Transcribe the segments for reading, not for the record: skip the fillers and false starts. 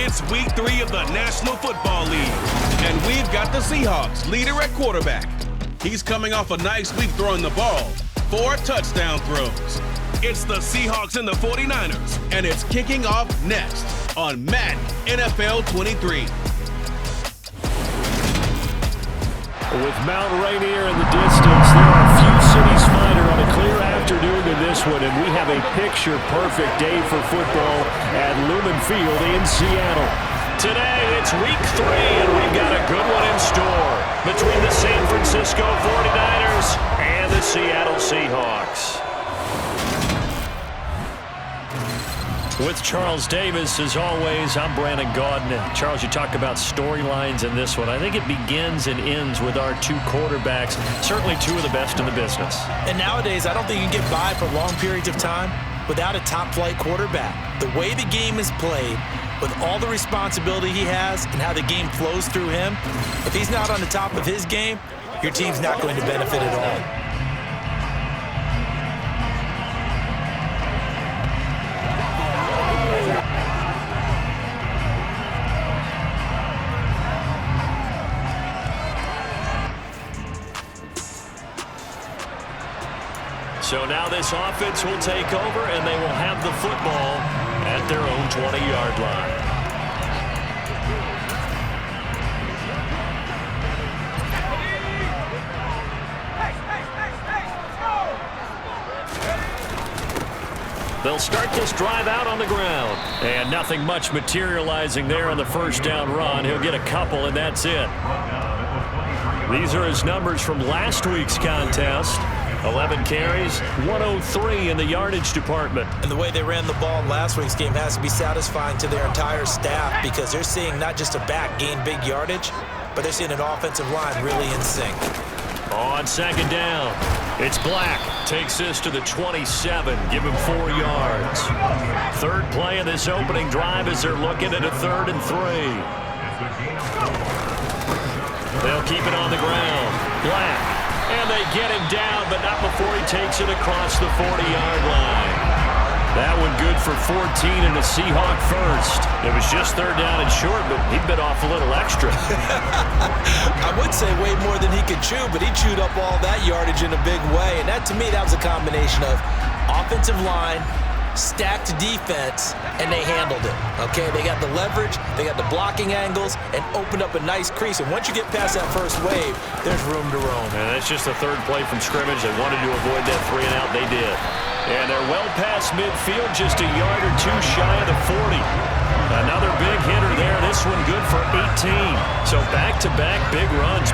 It's week 3 of the National Football League, and we've got the Seahawks leader at quarterback. He's coming off a nice week throwing the ball, 4 touchdown throws. It's the Seahawks and the 49ers, and it's kicking off next on Madden NFL 23. With Mount Rainier in the distance, there are few cities finer on a clear afternoon than this one, and we have a picture-perfect day for football at Lumen Field in Seattle. Today, it's week 3, and we've got a good one in store between the San Francisco 49ers and the Seattle Seahawks. With Charles Davis, as always, I'm Brandon Gaudin. And Charles, you talk about storylines in this one. I think it begins and ends with our 2 quarterbacks, certainly 2 of the best in the business. And nowadays, I don't think you can get by for long periods of time without a top-flight quarterback. The way the game is played, with all the responsibility he has and how the game flows through him, if he's not on the top of his game, your team's not going to benefit at all. So now this offense will take over, and they will have the football at their own 20-yard line. They'll start this drive out on the ground. And nothing much materializing there on the first down run. He'll get a couple, and that's it. These are his numbers from last week's contest. 11 carries, 103 in the yardage department. And the way they ran the ball in last week's game has to be satisfying to their entire staff, because they're seeing not just a back gain big yardage, but they're seeing an offensive line really in sync. On second down, it's Black. Takes this to the 27, give him 4 yards. Third play of this opening drive as they're looking at a 3rd and 3. They'll keep it on the ground. Black. And they get him down, but not before he takes it across the 40-yard line. That one good for 14 and a Seahawk first. It was just 3rd down and short, but he bit off a little extra. I would say way more than he could chew, but he chewed up all that yardage in a big way. And that, to me, that was a combination of offensive line, stacked defense, and they handled it. Okay, they got the leverage, they got the blocking angles, and opened up a nice crease. And once you get past that first wave, there's room to roam. And that's just the 3rd play from scrimmage. They wanted to avoid that 3 and out. They did. And they're well past midfield, just a yard or 2 shy of the 40. Another big hitter there. This one good for 18. So back-to-back big runs.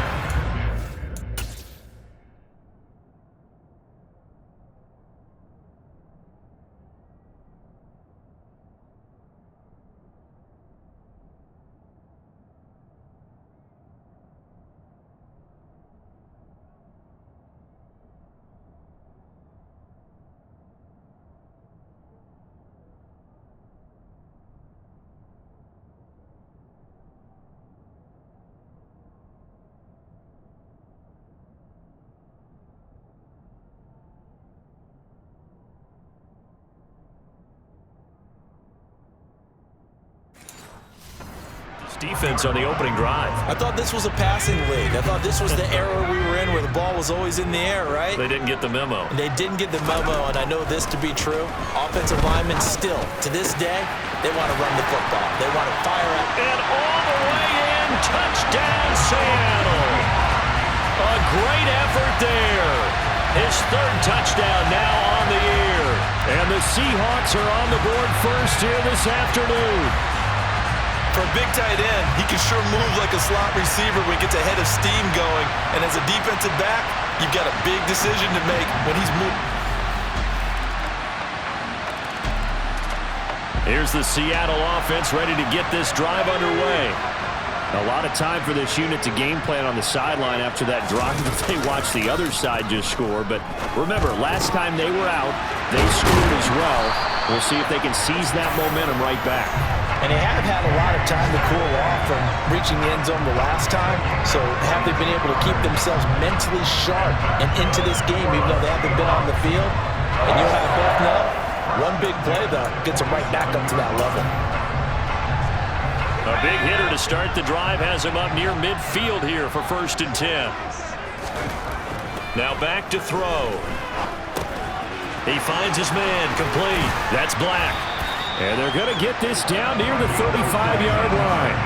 Defense on the opening drive. I thought this was a passing league. I thought this was the era we were in where the ball was always in the air, right? They didn't get the memo. They didn't get the memo, and I know this to be true. Offensive linemen still, to this day, they want to run the football. They want to fire up. And all the way in, touchdown Seattle. A great effort there. His 3rd touchdown now on the year. And the Seahawks are on the board first here this afternoon. For a big tight end, he can sure move like a slot receiver when he gets a head of steam going. And as a defensive back, you've got a big decision to make when he's moving. Here's the Seattle offense ready to get this drive underway. A lot of time for this unit to game plan on the sideline after that drive that they watched the other side just score. But remember, last time they were out, they scored as well. We'll see if they can seize that momentum right back. And they have had a lot of time to cool off from reaching the end zone the last time. So have they been able to keep themselves mentally sharp and into this game, even though they haven't been on the field? And you and I both know, one big play, though, gets them right back up to that level. A big hitter to start the drive has him up near midfield here for 1st and 10. Now back to throw. He finds his man, complete. That's Black. And they're going to get this down near the 35-yard line.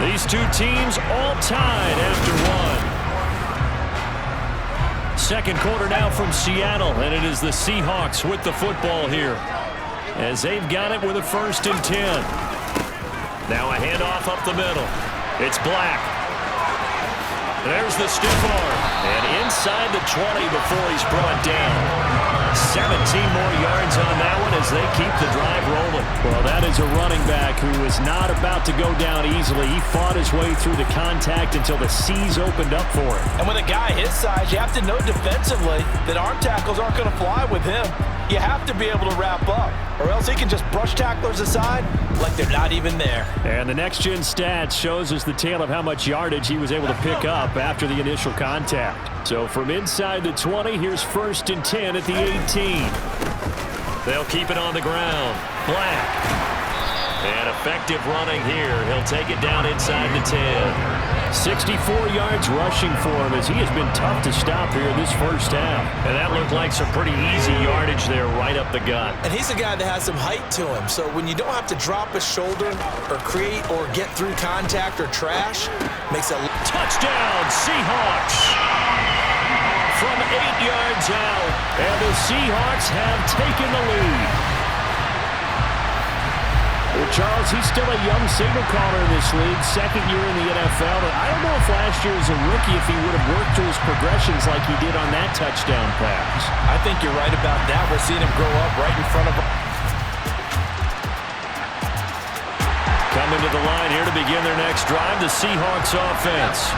These two teams all tied after one. Second quarter now from Seattle, and it is the Seahawks with the football here, as they've got it with a 1st and 10. Now a handoff up the middle. It's Black. There's the stiff arm. And inside the 20 before he's brought down. 17 more yards on that one as they keep the drive rolling. Well, that is a running back who is not about to go down easily. He fought his way through the contact until the C's opened up for him. And with a guy his size, you have to know defensively that arm tackles aren't going to fly with him. You have to be able to wrap up, or else he can just brush tacklers aside like they're not even there. And the next-gen stats shows us the tale of how much yardage he was able to pick up after the initial contact. So from inside the 20, here's 1st and 10 at the 18. They'll keep it on the ground. Black. And effective running here. He'll take it down inside the 10. 64 yards rushing for him as he has been tough to stop here this first half. And that looked like some pretty easy yardage there right up the gut. And he's a guy that has some height to him, so when you don't have to drop a shoulder or create or get through contact or trash, makes a touchdown Seahawks from 8 yards out, and the Seahawks have taken the lead. Well, Charles, he's still a young signal caller in this league, second year in the NFL. But I don't know if last year as a rookie if he would have worked through his progressions like he did on that touchdown pass. I think you're right about that. We're seeing him grow up right in front of him. Coming to the line here to begin their next drive, the Seahawks offense.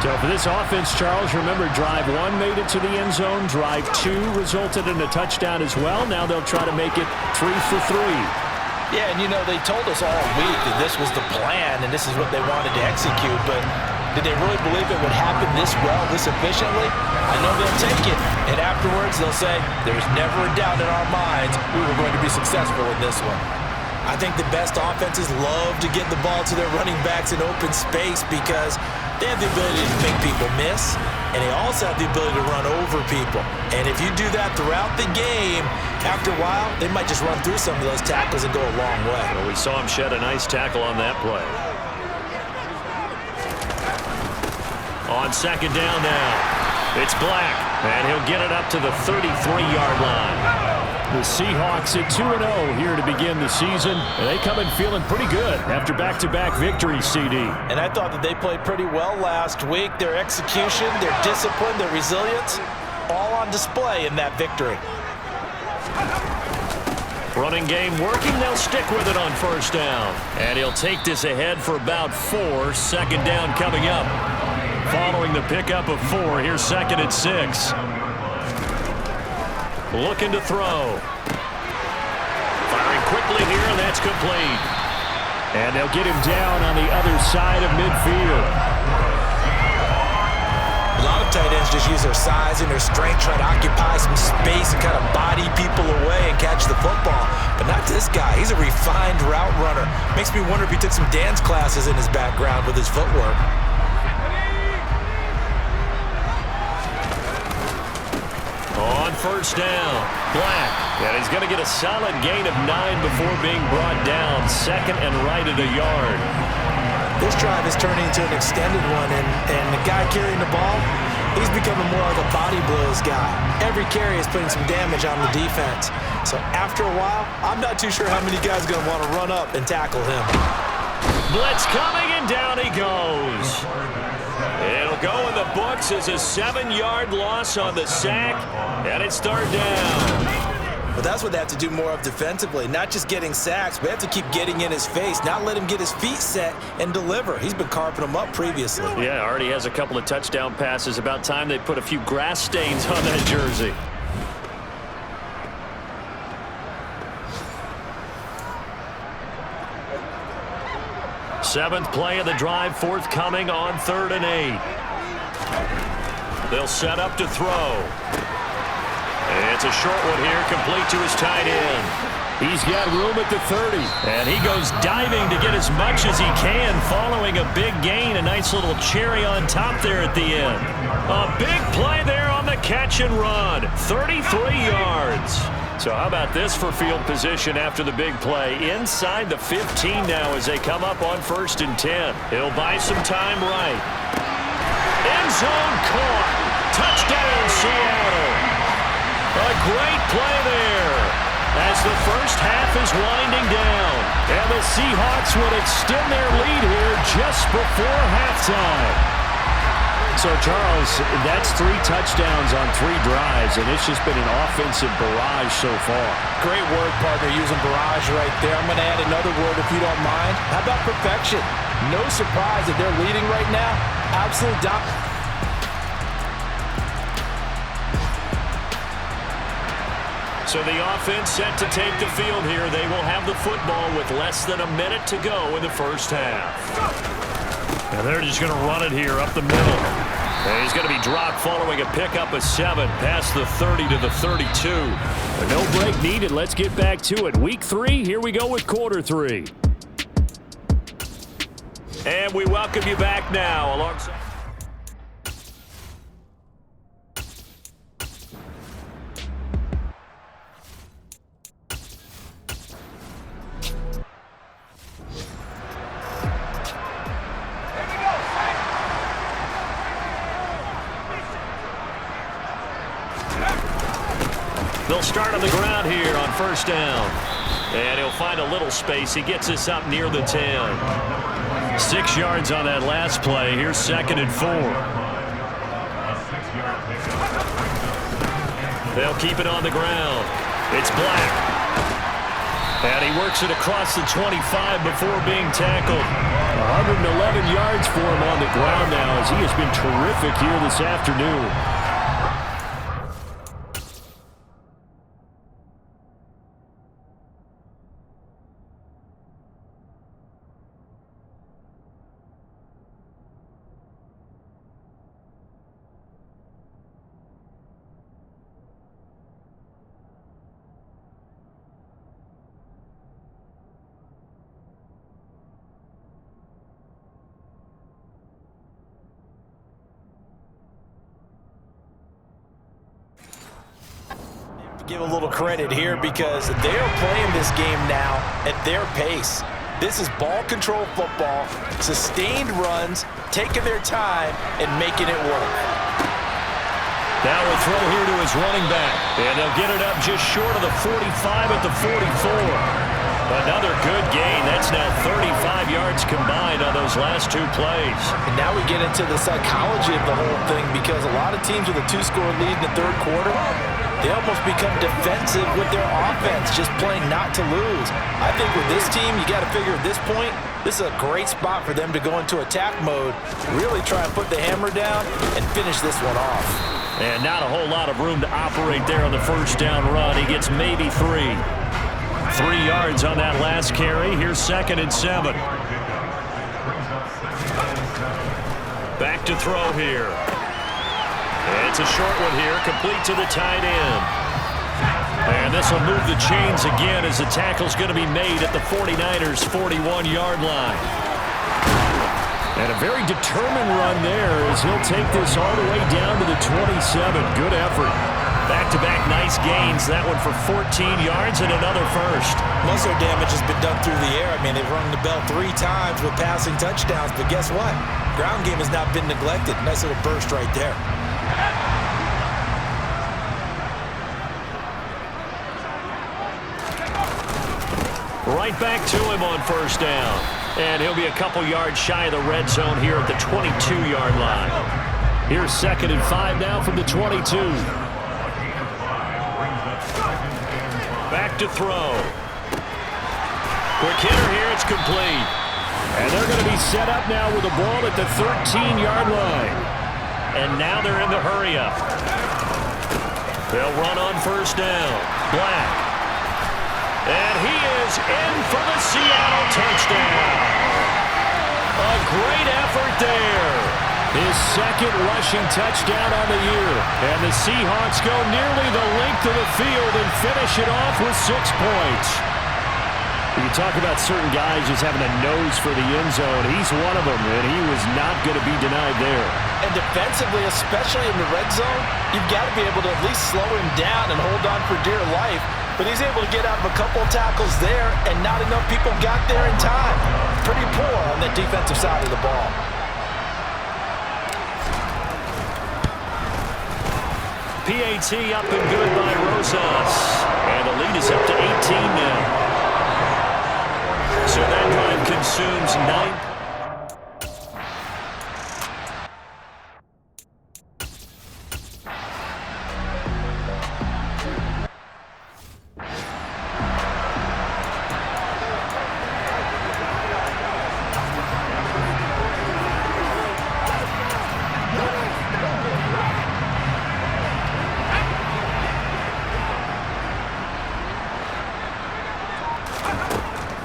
So for this offense, Charles, remember drive 1 made it to the end zone. Drive 2 resulted in a touchdown as well. Now they'll try to make it 3 for 3. Yeah, and you know, they told us all week that this was the plan and this is what they wanted to execute, but did they really believe it would happen this well, this efficiently? I know they'll take it, and afterwards they'll say, there's never a doubt in our minds we were going to be successful in this one. I think the best offenses love to get the ball to their running backs in open space because they have the ability to make people miss, and they also have the ability to run over people. And if you do that throughout the game, after a while, they might just run through some of those tackles and go a long way. Well, we saw him shed a nice tackle on that play. On second down now, it's Black, and he'll get it up to the 33-yard line. The Seahawks at 2-0 here to begin the season, and they come in feeling pretty good after back-to-back victories, CD. And I thought that they played pretty well last week. Their execution, their discipline, their resilience, all on display in that victory. Running game working. They'll stick with it on first down. And he'll take this ahead for about 4. Second down coming up. Following the pickup of 4, here's 2nd and 6. Looking to throw. Firing quickly here, and that's complete. And they'll get him down on the other side of midfield. A lot of tight ends just use their size and their strength, try to occupy some space and kind of body people away and catch the football. But not this guy. He's a refined route runner. Makes me wonder if he took some dance classes in his background with his footwork. On first down, Black. And he's going to get a solid gain of 9 before being brought down. 2nd and right at a yard. This drive is turning into an extended one, and the guy carrying the ball, he's becoming more like a body blows guy. Every carry is putting some damage on the defense. So after a while, I'm not too sure how many guys are going to want to run up and tackle him. Blitz coming, and down he goes. It'll go in the books as a 7-yard loss on the sack, and it's 3rd down. But that's what they have to do more of defensively, not just getting sacks, but they have to keep getting in his face, not let him get his feet set and deliver. He's been carving them up previously. Yeah, already has a couple of touchdown passes. About time they put a few grass stains on that jersey. Seventh play of the drive forthcoming on 3rd and 8. They'll set up to throw. It's a short one here, complete to his tight end. He's got room at the 30. And he goes diving to get as much as he can following a big gain. A nice little cherry on top there at the end. A big play there on the catch and run. 33 yards. So how about this for field position after the big play? Inside the 15 now as they come up on 1st and 10. He'll buy some time right. End zone caught. Touchdown, Seattle. A great play there as the first half is winding down. And the Seahawks would extend their lead here just before halftime. So, Charles, that's 3 touchdowns on 3 drives, and it's just been an offensive barrage so far. Great word, partner, using barrage right there. I'm going to add another word if you don't mind. How about perfection? No surprise that they're leading right now. Absolute dominance. So the offense set to take the field here. They will have the football with less than a minute to go in the first half. And they're just going to run it here up the middle. And he's going to be dropped following a pickup of 7 past the 30 to the 32. But no break needed. Let's get back to it. Week 3, here we go with quarter 3. And we welcome you back now alongside. They'll start on the ground here on 1st down. And he'll find a little space. He gets us up near the 10. 6 yards on that last play. Here's 2nd and 4. They'll keep it on the ground. It's Black. And he works it across the 25 before being tackled. 111 yards for him on the ground now as he has been terrific here this afternoon. Give a little credit here because they're playing this game now at their pace. This is ball control football, sustained runs, taking their time and making it work. Now a throw here to his running back, and they'll get it up just short of the 45 at the 44. Another good gain. That's now 35 yards combined on those last 2 plays. And now we get into the psychology of the whole thing because a lot of teams with a 2-score lead in the 3rd quarter, they almost become defensive with their offense, just playing not to lose. I think with this team, you got to figure at this point, this is a great spot for them to go into attack mode, really try and put the hammer down and finish this one off. And not a whole lot of room to operate there on the 1st down run. He gets maybe 3. 3 yards on that last carry. Here's 2nd and 7. Back to throw here. It's a short one here, complete to the tight end. And this will move the chains again as the tackle's going to be made at the 49ers' 41-yard line. And a very determined run there as he'll take this all the way down to the 27. Good effort. Back-to-back nice gains. That one for 14 yards and another first. Most of their damage has been done through the air. I mean, they've rung the bell 3 times with passing touchdowns, but guess what? Ground game has not been neglected. Nice little burst right there. Right back to him on 1st down. And he'll be a couple yards shy of the red zone here at the 22-yard line. Here's 2nd and 5 now from the 22. Back to throw. Quick hitter here, it's complete. And they're going to be set up now with the ball at the 13-yard line. And now they're in the hurry-up. They'll run on 1st down. Black. And he is in for the Seattle touchdown. A great effort there. His second rushing touchdown on the year. And the Seahawks go nearly the length of the field and finish it off with 6 points. You talk about certain guys just having a nose for the end zone. He's one of them, and he was not going to be denied there. And defensively, especially in the red zone, you've got to be able to at least slow him down and hold on for dear life. But he's able to get out of a couple of tackles there, and not enough people got there in time. Pretty poor on the defensive side of the ball. PAT up and good by Rosas. And the lead is up to 18 now. So that drive consumes 9.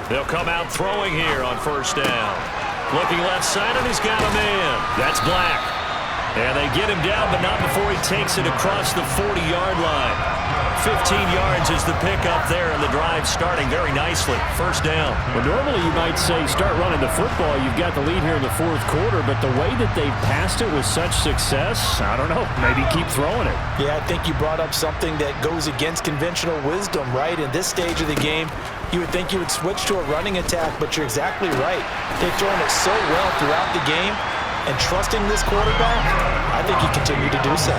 They'll come out throwing here on first down. Looking left side, and he's got a man. That's Black. And they get him down, but not before he takes it across the 40-yard line. 15 yards is the pickup there, and the drive starting very nicely. First down. Well, normally you might say start running the football. You've got the lead here in the fourth quarter, but the way that they've passed it with such success, I don't know, maybe keep throwing it. Yeah, I think you brought up something that goes against conventional wisdom, right? In this stage of the game, you would think you would switch to a running attack, but you're exactly right. They've thrown it so well throughout the game, and trusting this quarterback, I think he continued to do so.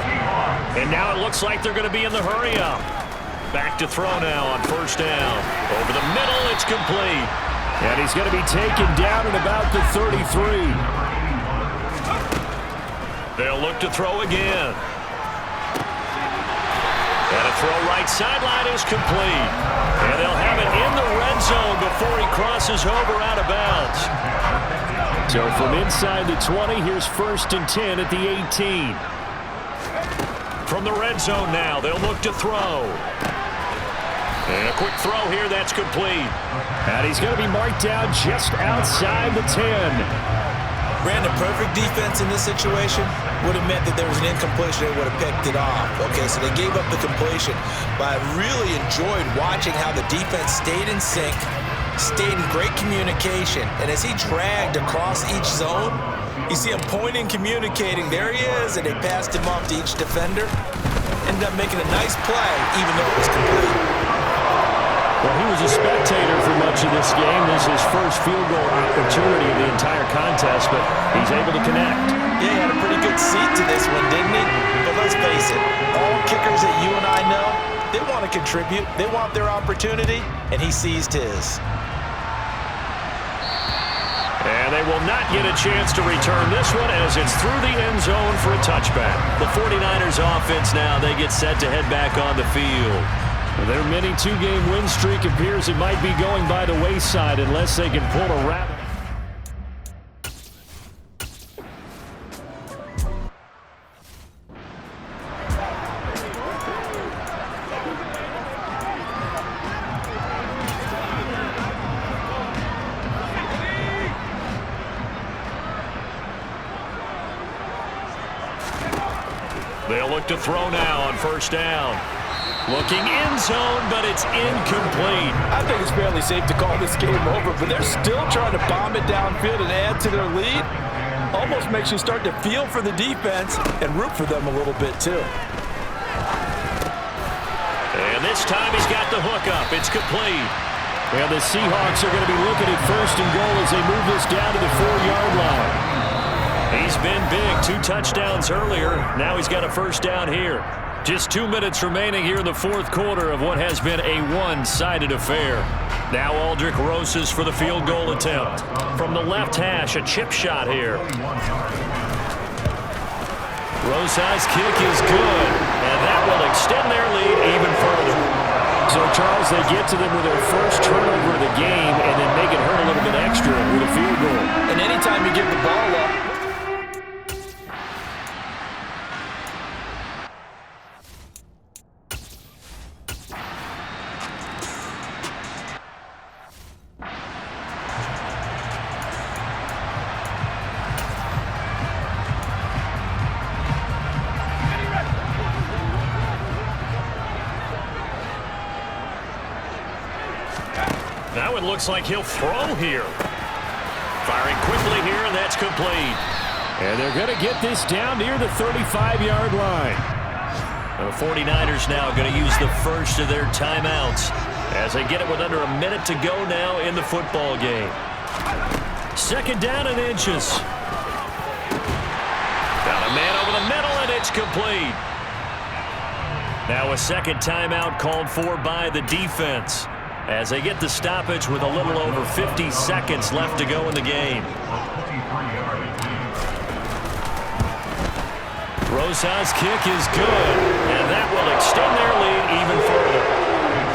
And now it looks like they're going to be in the hurry-up. Back to throw now on first down. Over the middle, it's complete. And he's going to be taken down at about the 33. They'll look to throw again. And a throw right sideline is complete. And they'll have it in the red zone before he crosses over out of bounds. So from inside the 20, here's 1st and 10 at the 18. From the red zone now, they'll look to throw. And a quick throw here, that's complete. And he's going to be marked down just outside the 10. Brandon, perfect defense in this situation would have meant that there was an incompletion. They would have picked it off. Okay, so they gave up the completion. But I really enjoyed watching how the defense stayed in sync, stayed in great communication. And as he dragged across each zone, you see him pointing, communicating. There he is, and they passed him off to each defender. Ended up making a nice play, even though it was complete. Well, he was a spectator for much of this game. This is his first field goal opportunity of the entire contest, but he's able to connect. Yeah, he had a pretty good seat to this one, didn't he? But let's face it, all kickers that you and I know, they want to contribute. They want their opportunity, and he seized his. And they will not get a chance to return this one as it's through the end zone for a touchback. The 49ers offense now, they get set to head back on the field. Their mini two-game win streak appears it might be going by the wayside unless they can pull a rabbit. They'll look to throw now on first down. Looking in zone, but it's incomplete. I think it's fairly safe to call this game over, but they're still trying to bomb it downfield and add to their lead. Almost makes you start to feel for the defense and root for them a little bit, too. And this time he's got the hook up. It's complete. And the Seahawks are going to be looking at 1st and goal as they move this down to the 4-yard line. He's been big. 2 touchdowns earlier. Now he's got a first down here. Just 2 minutes remaining here in the fourth quarter of what has been a one-sided affair. Now Aldrick Rosas for the field goal attempt. From the left hash, a chip shot here. Rosas' kick is good, and that will extend their lead even further. So, Charles, they get to them with their first turnover of the game and then make it hurt a little bit extra with a field goal. And anytime you give the ball up, and looks like he'll throw here. Firing quickly here, and that's complete. And they're going to get this down near the 35-yard line. The 49ers now going to use the first of their timeouts as they get it with under a minute to go now in the football game. Second down and inches. Got a man over the middle, and it's complete. Now a second timeout called for by the defense as they get the stoppage with a little over 50 seconds left to go in the game. Rosa's kick is good, and that will extend their lead even further.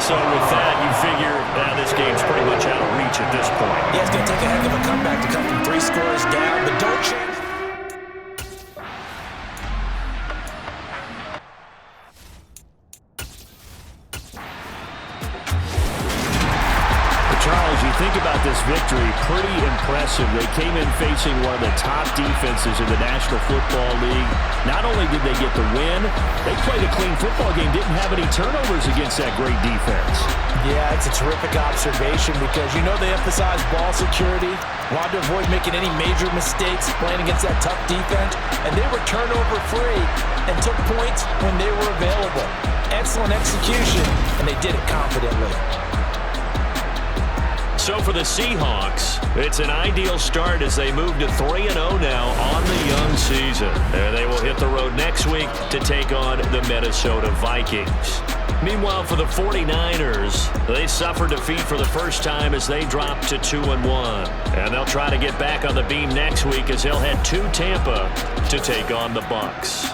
So with that, you figure this game's pretty much out of reach at this point. Yeah, it's going to take a heck of a comeback to come from 3 scores down, but don't change. Charles, you think about this victory, pretty impressive. They came in facing one of the top defenses in the National Football League. Not only did they get the win, they played a clean football game, didn't have any turnovers against that great defense. Yeah, it's a terrific observation because you know they emphasize ball security, wanted to avoid making any major mistakes playing against that tough defense, and they were turnover free and took points when they were available. Excellent execution, and they did it confidently. So for the Seahawks, it's an ideal start as they move to 3-0 now on the young season. And they will hit the road next week to take on the Minnesota Vikings. Meanwhile, for the 49ers, they suffered defeat for the first time as they dropped to 2-1. And they'll try to get back on the beam next week as they'll head to Tampa to take on the Bucs.